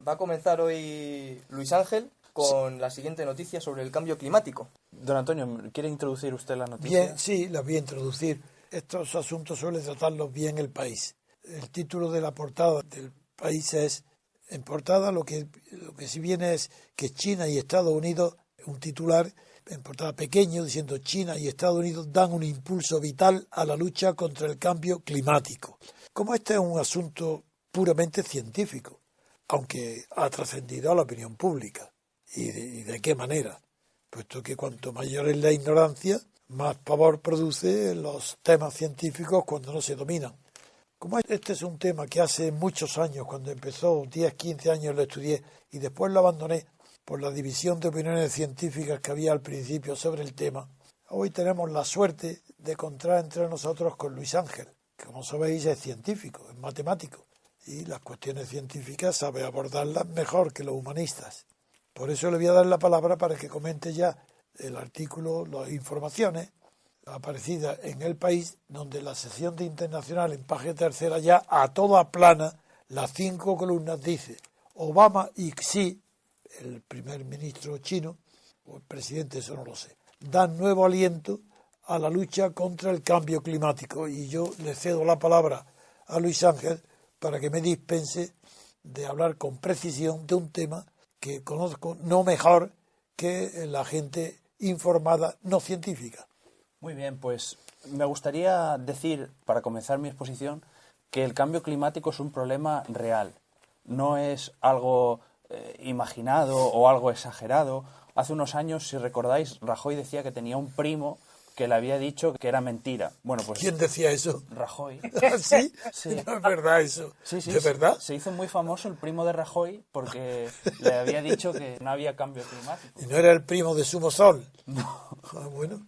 Va a comenzar hoy Luis Ángel con la siguiente noticia sobre el cambio climático. Don Antonio, ¿quiere introducir usted la noticia? Bien, sí, las voy a introducir. Estos asuntos suele tratarlos bien el país. El título de la portada del país es, en portada lo que sí viene es que China y Estados Unidos, un titular en portada pequeño diciendo China y Estados Unidos dan un impulso vital a la lucha contra el cambio climático. Como este es un asunto puramente científico, aunque ha trascendido a la opinión pública. ¿Y de qué manera? Puesto que cuanto mayor es la ignorancia, más pavor produce los temas científicos cuando no se dominan. Como este es un tema que hace muchos años, cuando empezó, 10, 15 años lo estudié y después lo abandoné por la división de opiniones científicas que había al principio sobre el tema, hoy tenemos la suerte de encontrar entre nosotros con Luis Ángel, que como sabéis es científico, es matemático, y las cuestiones científicas sabe abordarlas mejor que los humanistas. Por eso le voy a dar la palabra para que comente ya el artículo, las informaciones aparecidas en El País, donde la sección de Internacional en página tercera ya a toda plana, las 5 columnas dice: Obama y Xi, el primer ministro chino, o el presidente, eso no lo sé, dan nuevo aliento a la lucha contra el cambio climático. Y yo le cedo la palabra a Luis Ángel para que me dispense de hablar con precisión de un tema que conozco no mejor que la gente informada no científica. Muy bien, pues me gustaría decir, para comenzar mi exposición, que el cambio climático es un problema real. No es algo imaginado o algo exagerado. Hace unos años, si recordáis, Rajoy decía que tenía un primo que le había dicho que era mentira. Bueno, pues ¿Quién decía eso? Rajoy. ¿Sí? Sí. No es verdad eso. Sí, ¿De verdad? Se hizo muy famoso el primo de Rajoy porque le había dicho que no había cambio climático. ¿Y no era el primo de Somosol? No. Ah, bueno.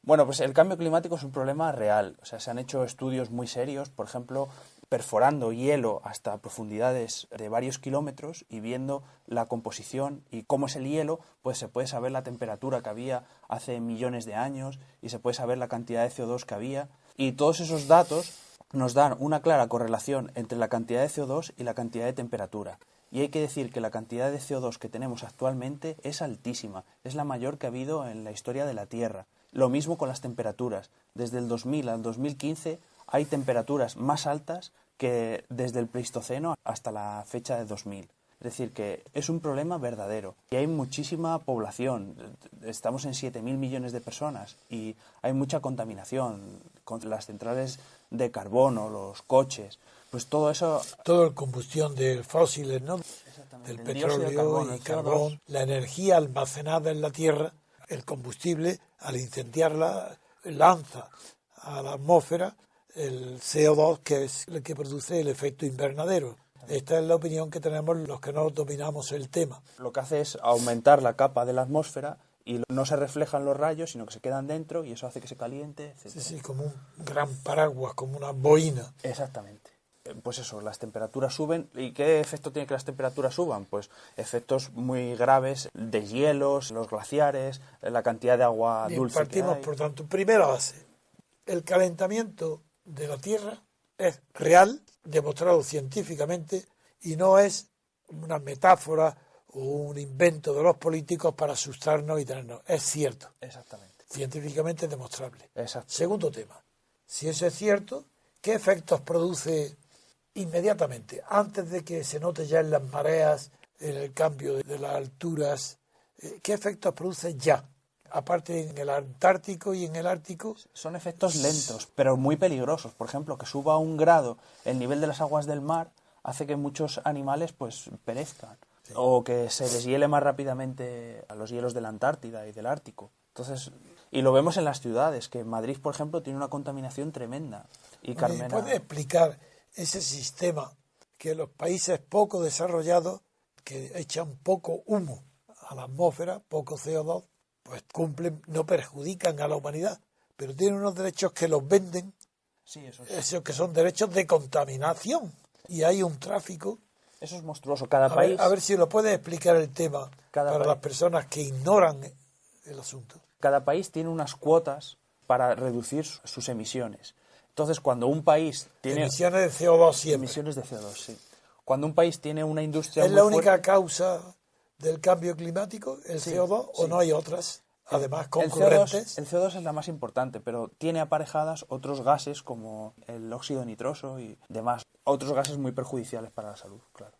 Bueno, pues el cambio climático es un problema real. O sea, se han hecho estudios muy serios, por ejemplo, perforando hielo hasta profundidades de varios kilómetros y viendo la composición y cómo es el hielo, pues se puede saber la temperatura que había hace millones de años y se puede saber la cantidad de CO2 que había. Y todos esos datos nos dan una clara correlación entre la cantidad de CO2 y la cantidad de temperatura. Y hay que decir que la cantidad de CO2 que tenemos actualmente es altísima, es la mayor que ha habido en la historia de la Tierra. Lo mismo con las temperaturas. Desde el 2000 al 2015 hay temperaturas más altas que desde el Pleistoceno hasta la fecha de 2000. Es decir, que es un problema verdadero. Y hay muchísima población. Estamos en 7.000 millones de personas y hay mucha contaminación con las centrales de carbono, los coches. Pues todo eso... Toda la combustión de fósiles, ¿no? Del petróleo y carbón, la energía almacenada en la Tierra, el combustible, al incendiarla, lanza a la atmósfera el CO2, que es el que produce el efecto invernadero. Esta es la opinión que tenemos los que no dominamos el tema. Lo que hace es aumentar la capa de la atmósfera y no se reflejan los rayos, sino que se quedan dentro y eso hace que se caliente, etc. Sí, como un gran paraguas, como una boina. Exactamente. Pues eso, las temperaturas suben. ¿Y qué efecto tiene que las temperaturas suban? Pues efectos muy graves, deshielos, los glaciares, la cantidad de agua dulce partimos, que hay. por tanto, primera base. El calentamiento de la Tierra es real, demostrado científicamente, y no es una metáfora o un invento de los políticos para asustarnos y tenernos. Es cierto. Exactamente. Científicamente demostrable. Exacto. Segundo tema. Si eso es cierto, ¿qué efectos produce inmediatamente, antes de que se note ya en las mareas, en el cambio de las alturas? ¿Qué efectos produce ya? Aparte en el Antártico y en el Ártico. Son efectos lentos, pero muy peligrosos. Por ejemplo, que suba 1 grado el nivel de las aguas del mar hace que muchos animales pues perezcan. Sí. O que se deshiele más rápidamente a los hielos de la Antártida y del Ártico. Entonces, y lo vemos en las ciudades, que Madrid, por ejemplo, tiene una contaminación tremenda. Y Carmena... ¿Puede explicar ese sistema que los países poco desarrollados, que echan poco humo a la atmósfera, poco CO2, pues cumplen, no perjudican a la humanidad, pero tienen unos derechos que los venden, sí, esos que son derechos de contaminación, y hay un tráfico. Eso es monstruoso. Cada país... A ver si lo puede explicar el tema para las personas que ignoran el asunto. Cada país tiene unas cuotas para reducir sus emisiones. Entonces, cuando un país tiene... Emisiones de CO2 siempre. Emisiones de CO2, sí. Cuando un país tiene una industria ¿Es muy la única fuerte, causa del cambio climático, el Sí, CO2, o sí. no hay otras, además el concurrentes? CO2 es la más importante, pero tiene aparejadas otros gases como el óxido nitroso y demás, otros gases muy perjudiciales para la salud, claro.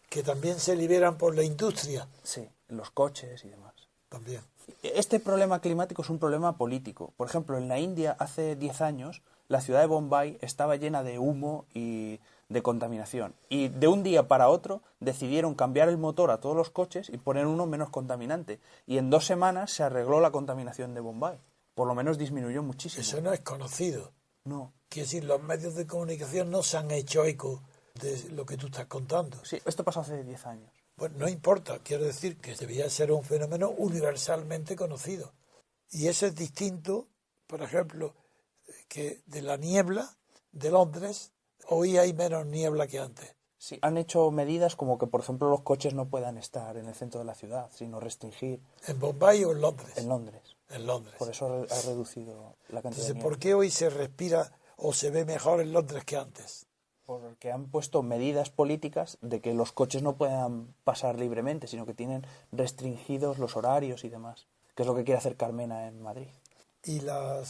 Que también se liberan por la industria, Sí, los coches y demás. también. Este problema climático es un problema político. Por ejemplo, en la India hace 10 años la ciudad de Bombay estaba llena de humo y de contaminación. Y de un día para otro decidieron cambiar el motor a todos los coches y poner uno menos contaminante. Y en 2 semanas se arregló la contaminación de Bombay. Por lo menos disminuyó muchísimo. Eso no es conocido. No. Quiere decir, los medios de comunicación no se han hecho eco de lo que tú estás contando. Sí, esto pasó hace 10 años. Bueno, no importa, quiero decir que debía ser un fenómeno universalmente conocido. Y eso es distinto, por ejemplo, que de la niebla de Londres, hoy hay menos niebla que antes. Sí, han hecho medidas como que, por ejemplo, los coches no puedan estar en el centro de la ciudad, sino restringir ¿En Bombay o en Londres? en Londres. En Londres. Por eso ha reducido la cantidad Entonces, de ¿por niebla. qué hoy se respira o se ve mejor en Londres que antes? Porque han puesto medidas políticas de que los coches no puedan pasar libremente, sino que tienen restringidos los horarios y demás, que es lo que quiere hacer Carmena en Madrid. Y la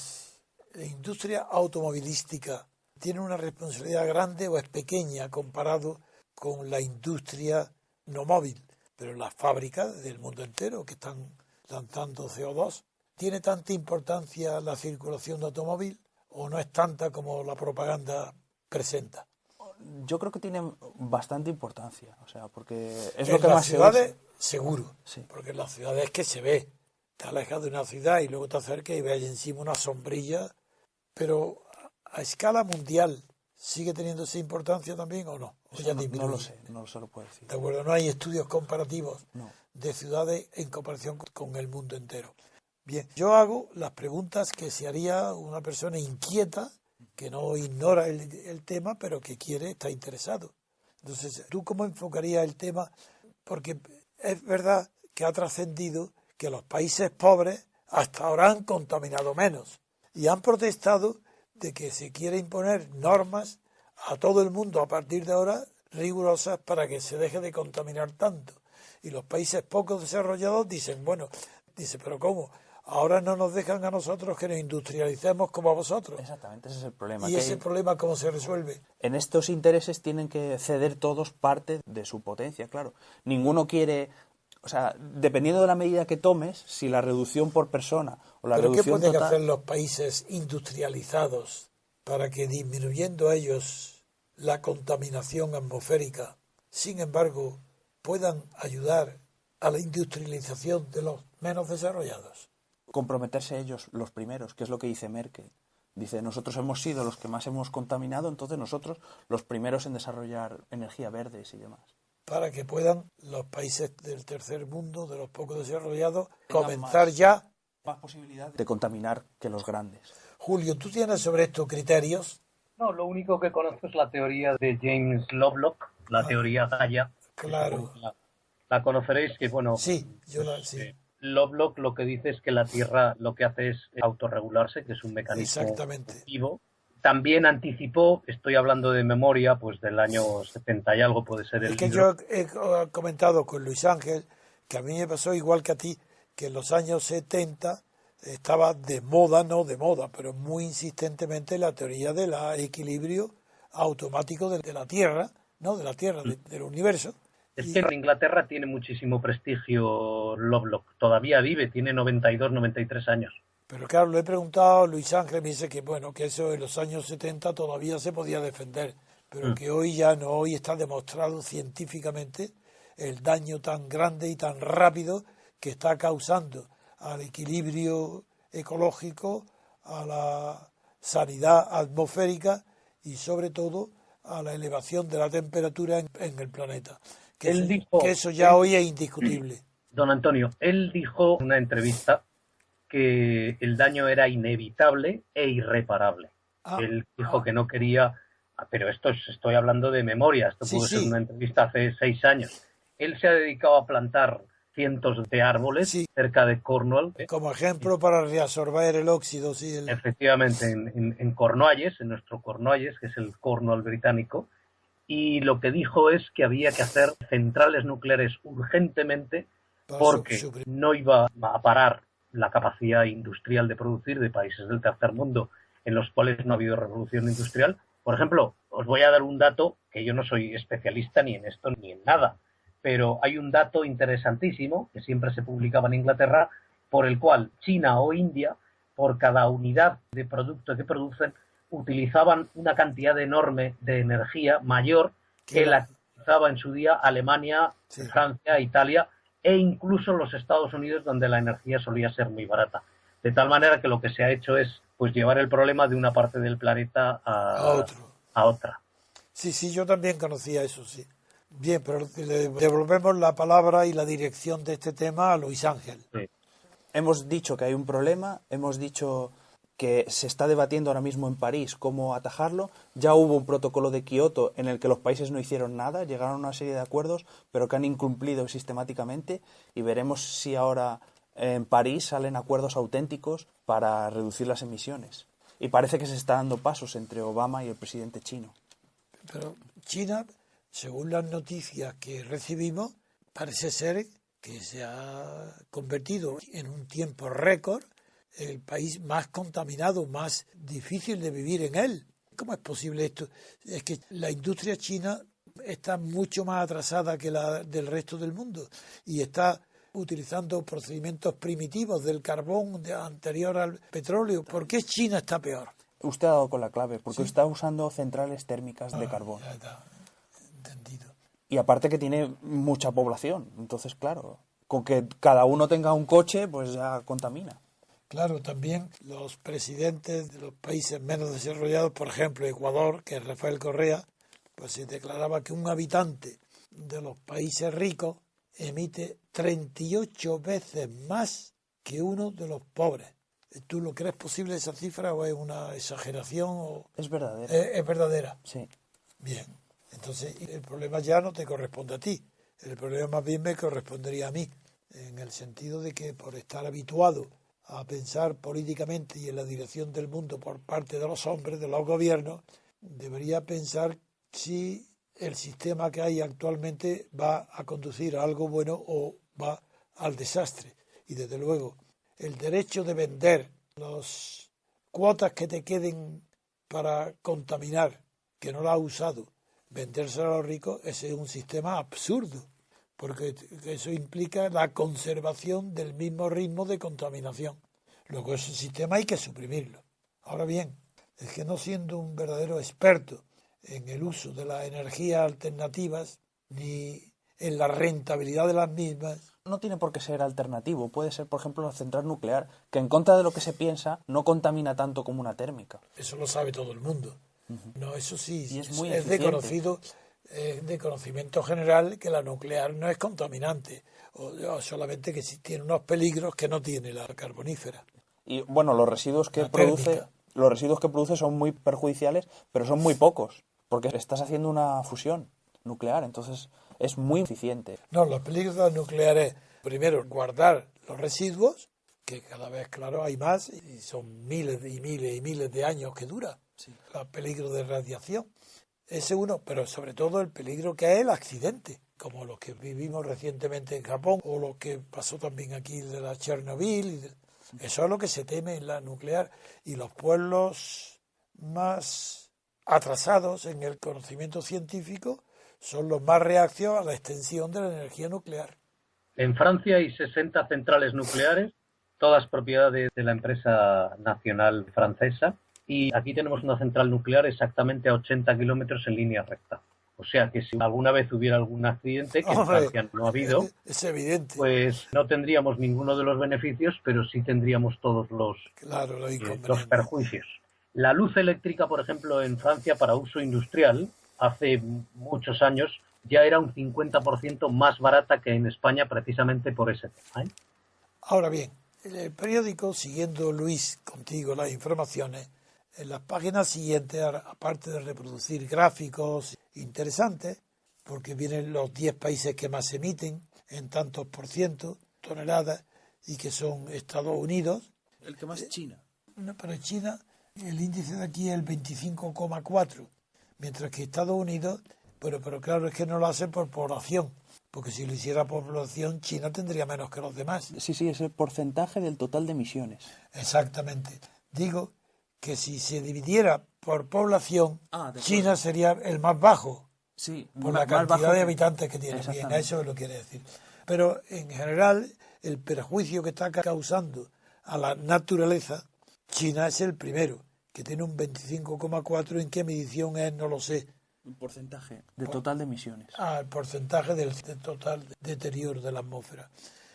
industria automovilística tiene una responsabilidad grande o es pequeña comparado con la industria no móvil, pero las fábricas del mundo entero que están lanzando CO2, ¿tiene tanta importancia la circulación de automóvil o no es tanta como la propaganda presenta? Yo creo que tiene bastante importancia, o sea, porque es En lo que las más se ciudades, usa. seguro, Sí. porque en las ciudades es que se ve, te alejas de una ciudad y luego te acercas y ves encima una sombrilla, pero a escala mundial, ¿sigue teniendo esa importancia también o no? ¿O Eso ya no, disminuye? no lo sé, no se lo puedo decir. De acuerdo, no hay estudios comparativos No. de ciudades en comparación con el mundo entero. Bien, yo hago las preguntas que se haría una persona inquieta, que no ignora el tema, pero que quiere, está interesado. Entonces, ¿tú cómo enfocarías el tema? Porque es verdad que ha trascendido que los países pobres hasta ahora han contaminado menos y han protestado de que se quiere imponer normas a todo el mundo a partir de ahora rigurosas para que se deje de contaminar tanto. Y los países poco desarrollados dicen, bueno, pero ¿cómo? Ahora no nos dejan a nosotros que nos industrialicemos como a vosotros. Exactamente, ese es el problema. ¿Y que ese problema cómo se resuelve? en estos intereses tienen que ceder todos parte de su potencia, claro. Ninguno quiere, o sea, dependiendo de la medida que tomes, si la reducción por persona o la ¿Pero qué reducción pueden total... hacer los países industrializados para que disminuyendo ellos la contaminación atmosférica, sin embargo, puedan ayudar a la industrialización de los menos desarrollados? comprometerse ellos los primeros, que es lo que dice Merkel. Dice, nosotros hemos sido los que más hemos contaminado, entonces nosotros los primeros en desarrollar energía verdes y demás. Para que puedan los países del tercer mundo, de los poco desarrollados, Tengan comenzar más ya. posibilidad de contaminar que los grandes. Julio, ¿tú tienes sobre esto criterios? No, lo único que conozco es la teoría de James Lovelock, la teoría Gaia. Claro. La conoceréis, que bueno, Sí, sí, Lovelock lo que dice es que la Tierra lo que hace es autorregularse, que es un mecanismo exactamente. activo. También anticipó, estoy hablando de memoria, pues del año 70 y algo puede ser el Es que libro. yo he comentado con Luis Ángel que a mí me pasó igual que a ti, que en los años 70 estaba de moda, no de moda, pero muy insistentemente la teoría del equilibrio automático de la Tierra, no de la Tierra, del universo. Es que en Inglaterra tiene muchísimo prestigio Lovelock, todavía vive, tiene 92, 93 años. Pero claro, lo he preguntado a Luis Ángel, me dice que bueno, que eso en los años 70 todavía se podía defender, pero que hoy ya no, hoy está demostrado científicamente el daño tan grande y tan rápido que está causando al equilibrio ecológico, a la sanidad atmosférica y sobre todo a la elevación de la temperatura en el planeta. Que eso ya hoy es indiscutible. Don Antonio, él dijo en una entrevista que el daño era inevitable e irreparable. Él dijo que no quería, pero estoy hablando de memoria, esto pudo ser una entrevista hace 6 años. Él se ha dedicado a plantar cientos de árboles cerca de Cornwall. Como ejemplo para reabsorber el óxido. Efectivamente, en Cornualles, en nuestro Cornualles, que es el Cornwall británico, y lo que dijo es que había que hacer centrales nucleares urgentemente porque no iba a parar la capacidad industrial de producir de países del tercer mundo en los cuales no ha habido revolución industrial. Por ejemplo, os voy a dar un dato que yo no soy especialista ni en esto ni en nada, pero hay un dato interesantísimo que siempre se publicaba en Inglaterra, por el cual China o India, por cada unidad de producto que producen, utilizaban una cantidad enorme de energía mayor que la que utilizaba en su día Alemania, Francia, Italia e incluso los Estados Unidos, donde la energía solía ser muy barata. De tal manera que lo que se ha hecho es pues llevar el problema de una parte del planeta a otra. Sí, yo también conocía eso, sí. Bien, pero le devolvemos la palabra y la dirección de este tema a Luis Ángel. Sí. Hemos dicho que hay un problema, hemos dicho que se está debatiendo ahora mismo en París cómo atajarlo. Ya hubo un protocolo de Kioto en el que los países no hicieron nada, llegaron a una serie de acuerdos, pero que han incumplido sistemáticamente, y veremos si ahora en París salen acuerdos auténticos para reducir las emisiones. Y parece que se está dando pasos entre Obama y el presidente chino. Pero China, según las noticias que recibimos, parece ser que se ha convertido en un tiempo récord el país más contaminado, más difícil de vivir en él. ¿Cómo es posible esto? Es que la industria china está mucho más atrasada que la del resto del mundo y está utilizando procedimientos primitivos del carbón anterior al petróleo. ¿Por qué China está peor? Usted ha dado con la clave, porque está usando centrales térmicas de carbón. Ya está. Entendido. Y aparte que tiene mucha población, entonces claro, con que cada uno tenga un coche, pues ya contamina. Claro, también los presidentes de los países menos desarrollados, por ejemplo Ecuador, que es Rafael Correa, pues se declaraba que un habitante de los países ricos emite 38 veces más que uno de los pobres. ¿Tú lo crees posible esa cifra o es una exageración? Es verdadera. Es verdadera. Sí. Bien, entonces el problema ya no te corresponde a ti, el problema más bien me correspondería a mí, en el sentido de que por estar habituado a pensar políticamente y en la dirección del mundo por parte de los hombres, de los gobiernos, debería pensar si el sistema que hay actualmente va a conducir a algo bueno o va al desastre. Y desde luego, el derecho de vender las cuotas que te queden para contaminar, que no la has usado, vendérselo a los ricos, ese es un sistema absurdo, porque eso implica la conservación del mismo ritmo de contaminación. Luego ese sistema hay que suprimirlo. Ahora bien, es que no siendo un verdadero experto en el uso de las energías alternativas ni en la rentabilidad de las mismas. No tiene por qué ser alternativo, puede ser, por ejemplo, la central nuclear, que en contra de lo que se piensa no contamina tanto como una térmica. Eso lo sabe todo el mundo. No, eso sí, y es muy de conocimiento general que la nuclear no es contaminante, o solamente que sí tiene unos peligros que no tiene la carbonífera. Y bueno, los residuos que produce son muy perjudiciales, pero son muy pocos, porque estás haciendo una fusión nuclear, entonces es muy eficiente. No, los peligros de la nuclear es, primero, guardar los residuos, que cada vez, claro, hay más, y son miles y miles y miles de años que dura. Sí. El peligro de radiación. Ese uno, pero sobre todo el peligro que es el accidente, como los que vivimos recientemente en Japón, o lo que pasó también aquí de la Chernobyl. Eso es lo que se teme en la nuclear. Y los pueblos más atrasados en el conocimiento científico son los más reacios a la extensión de la energía nuclear. En Francia hay 60 centrales nucleares, todas propiedades de la empresa nacional francesa. Y aquí tenemos una central nuclear exactamente a 80 kilómetros en línea recta. O sea que si alguna vez hubiera algún accidente, que en Francia no ha habido, es pues no tendríamos ninguno de los beneficios, pero sí tendríamos todos los perjuicios. La luz eléctrica, por ejemplo, en Francia para uso industrial, hace muchos años, ya era un 50% más barata que en España precisamente por ese tema, ¿eh? Ahora bien, el periódico, siguiendo, Luis, contigo las informaciones, en las páginas siguientes, aparte de reproducir gráficos interesantes, porque vienen los 10 países que más emiten en tantos por ciento, toneladas, y que son Estados Unidos. El que más es China. No, pero en China el índice de aquí es el 25,4, mientras que Estados Unidos Pero claro, es que no lo hace por población, porque si lo hiciera por población, China tendría menos que los demás. Sí, es el porcentaje del total de emisiones. Exactamente. Digo que si se dividiera por población, China sería el más bajo, Sí, por la cantidad de habitantes que tiene. Bien, eso lo quiere decir. Pero en general, el perjuicio que está causando a la naturaleza, China es el primero, que tiene un 25,4. ¿En qué medición es? No lo sé. Un porcentaje del total de emisiones. El porcentaje del total deterioro de la atmósfera.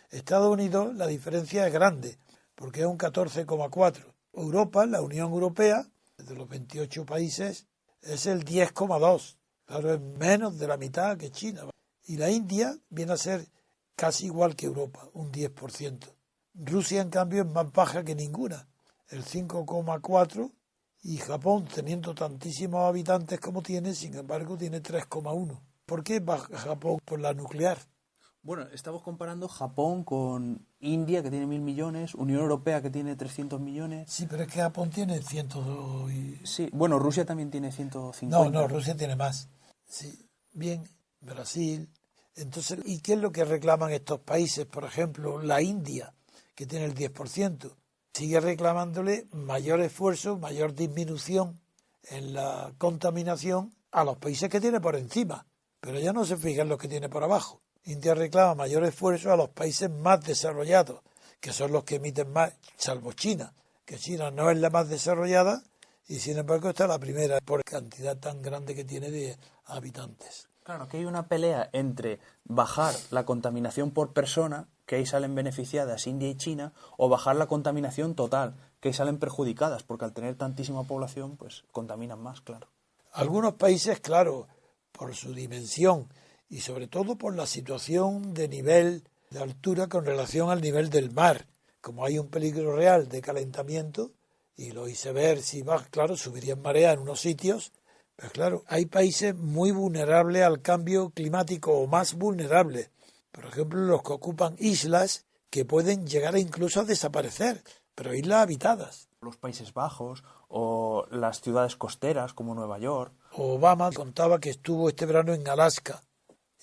Estados Unidos, la diferencia es grande, porque es un 14,4. Europa, la Unión Europea, de los 28 países, es el 10,2. Claro, es menos de la mitad que China. Y la India viene a ser casi igual que Europa, un 10%. Rusia, en cambio, es más baja que ninguna, el 5,4%, y Japón, teniendo tantísimos habitantes como tiene, sin embargo, tiene 3,1%. ¿Por qué baja Japón? Por la nuclear. Bueno, estamos comparando Japón con India, que tiene 1.000 millones, Unión Europea, que tiene 300 millones. Sí, pero es que Japón tiene 102 y... Sí, bueno, Rusia también tiene 150. No, Rusia tiene más. Sí, bien, Brasil. Entonces, ¿y qué es lo que reclaman estos países? Por ejemplo, la India, que tiene el 10%, sigue reclamándole mayor esfuerzo, mayor disminución en la contaminación a los países que tiene por encima, pero ya no se fijan los que tiene por abajo. India reclama mayor esfuerzo a los países más desarrollados, que son los que emiten más, salvo China, que China no es la más desarrollada y sin embargo está la primera por cantidad tan grande que tiene de habitantes. Claro, que hay una pelea entre bajar la contaminación por persona, que ahí salen beneficiadas India y China, o bajar la contaminación total, que ahí salen perjudicadas, porque al tener tantísima población, pues contaminan más, claro. Algunos países, claro, por su dimensión y sobre todo por la situación de nivel de altura con relación al nivel del mar, como hay un peligro real de calentamiento y los icebergs, si va, claro, subirían marea en unos sitios. Pero claro, hay países muy vulnerables al cambio climático o más vulnerables. Por ejemplo, los que ocupan islas que pueden llegar incluso a desaparecer, pero islas habitadas. Los Países Bajos o las ciudades costeras como Nueva York. Obama contaba que estuvo este verano en Alaska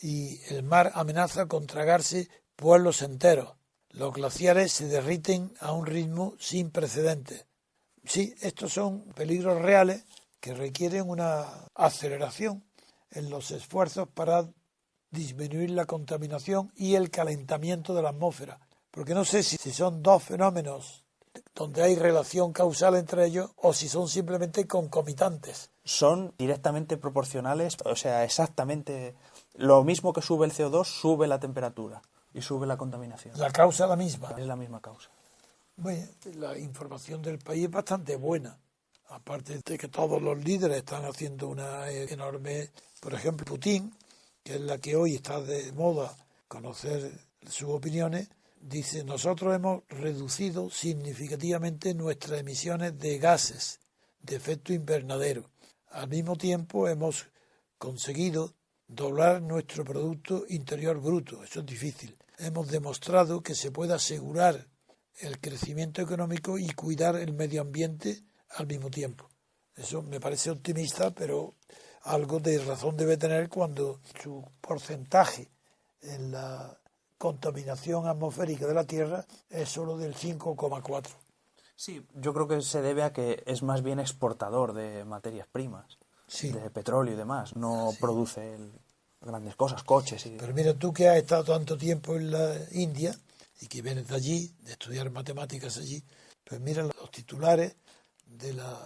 y el mar amenaza con tragarse pueblos enteros. Los glaciares se derriten a un ritmo sin precedentes. Sí, estos son peligros reales que requieren una aceleración en los esfuerzos para disminuir la contaminación y el calentamiento de la atmósfera. Porque no sé si son dos fenómenos donde hay relación causal entre ellos o si son simplemente concomitantes. Son directamente proporcionales, o sea, exactamente lo mismo que sube el CO2, sube la temperatura y sube la contaminación. La causa es la misma. Es la misma causa. Bueno, la información del país es bastante buena. Aparte de que todos los líderes están haciendo una enorme... Por ejemplo, Putin, que es la que hoy está de moda conocer sus opiniones, dice: nosotros hemos reducido significativamente nuestras emisiones de gases de efecto invernadero. Al mismo tiempo hemos conseguido doblar nuestro Producto Interior Bruto. Eso es difícil. Hemos demostrado que se puede asegurar el crecimiento económico y cuidar el medio ambiente al mismo tiempo. Eso me parece optimista, pero algo de razón debe tener cuando su porcentaje en la contaminación atmosférica de la Tierra es solo del 5,4. Sí, yo creo que se debe a que es más bien exportador de materias primas, sí, de petróleo y demás. No produce grandes cosas, coches. Pero mira, tú que has estado tanto tiempo en la India y que vienes de allí, de estudiar matemáticas allí, pues mira los titulares de la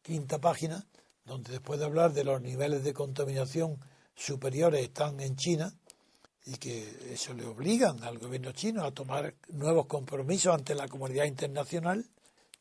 5ª página, donde después de hablar de los niveles de contaminación superiores están en China y que eso le obligan al gobierno chino a tomar nuevos compromisos ante la comunidad internacional.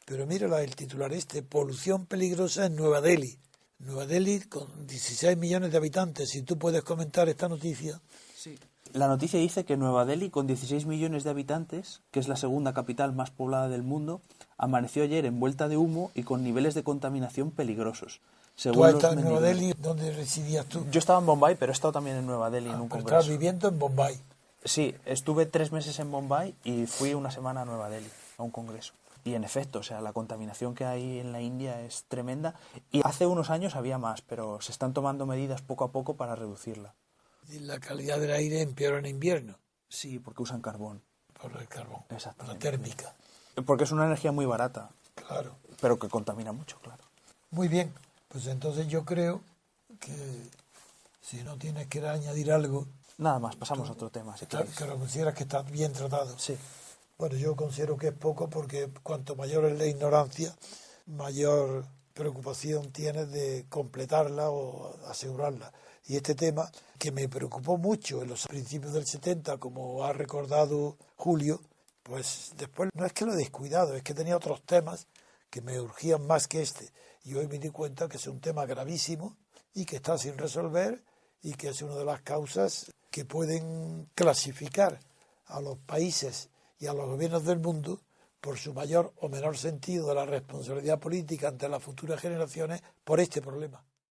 Pero mira el titular polución peligrosa en Nueva Delhi. Nueva Delhi con 16 millones de habitantes. Si tú puedes comentar esta noticia. Sí. La noticia dice que Nueva Delhi, con 16 millones de habitantes, que es la segunda capital más poblada del mundo, amaneció ayer envuelta de humo y con niveles de contaminación peligrosos. ¿Tú has estado en Nueva Delhi? ¿Dónde residías tú? Yo estaba en Bombay, pero he estado también en Nueva Delhi en un congreso. ¿Estás viviendo en Bombay? Sí, estuve 3 meses en Bombay y fui una semana a Nueva Delhi, a un congreso. Y en efecto, o sea, la contaminación que hay en la India es tremenda y hace unos años había más, pero se están tomando medidas poco a poco para reducirla. Y la calidad del aire empeora en invierno. Sí, porque usan carbón. Por el carbón. Exactamente. La térmica. Porque es una energía muy barata. Claro. Pero que contamina mucho, claro. Muy bien. Pues entonces yo creo que si no tienes que añadir algo... Nada más, pasamos a otro tema. Si que lo consideras que está bien tratado. Sí. Bueno, yo considero que es poco porque cuanto mayor es la ignorancia, mayor preocupación tienes de completarla o asegurarla. Y este tema, que me preocupó mucho en los principios del 70, como ha recordado Julio, pues después no es que lo he descuidado, es que tenía otros temas que me urgían más que este. Y hoy me di cuenta que es un tema gravísimo y que está sin resolver y que es una de las causas que pueden clasificar a los países y a los gobiernos del mundo por su mayor o menor sentido de la responsabilidad política ante las futuras generaciones por este problema.